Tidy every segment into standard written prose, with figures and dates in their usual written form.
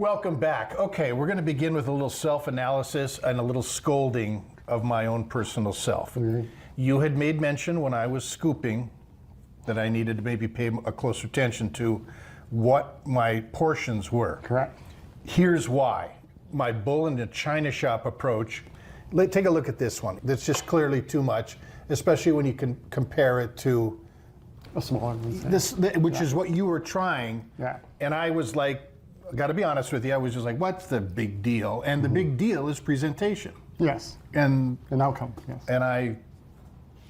Welcome back. Okay, we're going to begin with a little self-analysis and a little scolding of my own personal self. Mm-hmm. You had made mention when I was scooping that I needed to maybe pay a closer attention to what my portions were. Correct. Here's why. My bull in the china shop approach. Take a look at this one. That's just clearly too much, especially when you can compare it to A smaller one. this, which is what you were trying. Yeah. And I was like, got to be honest with you, I was just like, what's the big deal? And the big deal is presentation. Yes. And An outcome. Yes. I,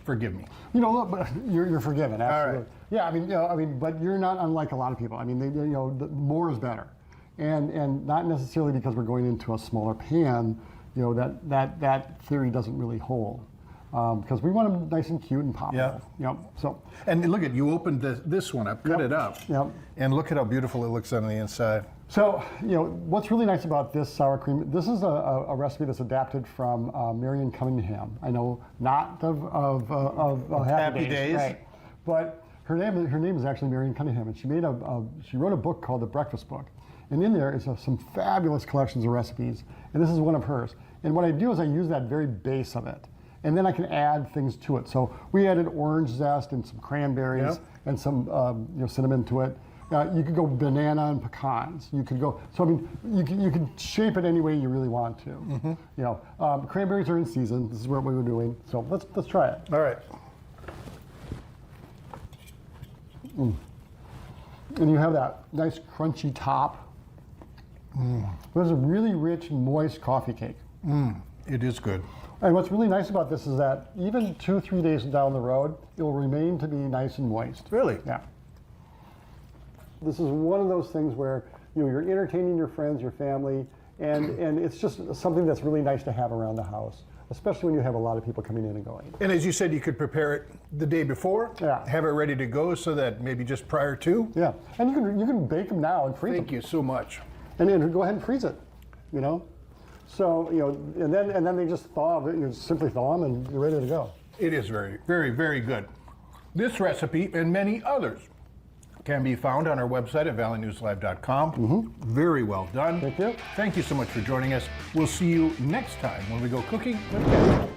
forgive me. You know, look, but you're forgiven. Absolutely. right. Yeah. I mean, but you're not unlike a lot of people. I mean, more is better, and not necessarily because we're going into a smaller pan. That theory doesn't really hold. Because we want them nice and cute and poppable. Yeah. Yep. So. And look at, you opened this one up, cut it up. Yep. And look at how beautiful it looks on the inside. So, what's really nice about this sour cream, this is a recipe that's adapted from Marion Cunningham. I know not of Happy Days. Right. But her name is actually Marion Cunningham, and she wrote a book called The Breakfast Book. And in there is some fabulous collections of recipes, and this is one of hers. And what I do is I use that very base of it, and then I can add things to it. So we added orange zest and some cranberries and some cinnamon to it. You could go banana and pecans. You could go. So I mean, you can shape it any way you really want to. Mm-hmm. Cranberries are in season. This is what we were doing. So let's try it. All right. And you have that nice crunchy top. There's a really rich, moist coffee cake. It is good. And what's really nice about this is that even 2-3 days down the road, it will remain to be nice and moist. Really? Yeah. This is one of those things where you're entertaining your friends, your family, and it's just something that's really nice to have around the house, especially when you have a lot of people coming in and going. And as you said, you could prepare it the day before, have it ready to go so that maybe just prior to. Yeah, and you can bake them now and freeze them. Thank you so much. And then go ahead and freeze it, So, and then they just thaw, you simply thaw them and you're ready to go. It is very, very, very good. This recipe and many others can be found on our website at valleynewslive.com. Mm-hmm. Very well done. Thank you. Thank you so much for joining us. We'll see you next time when we go cooking with Kevin.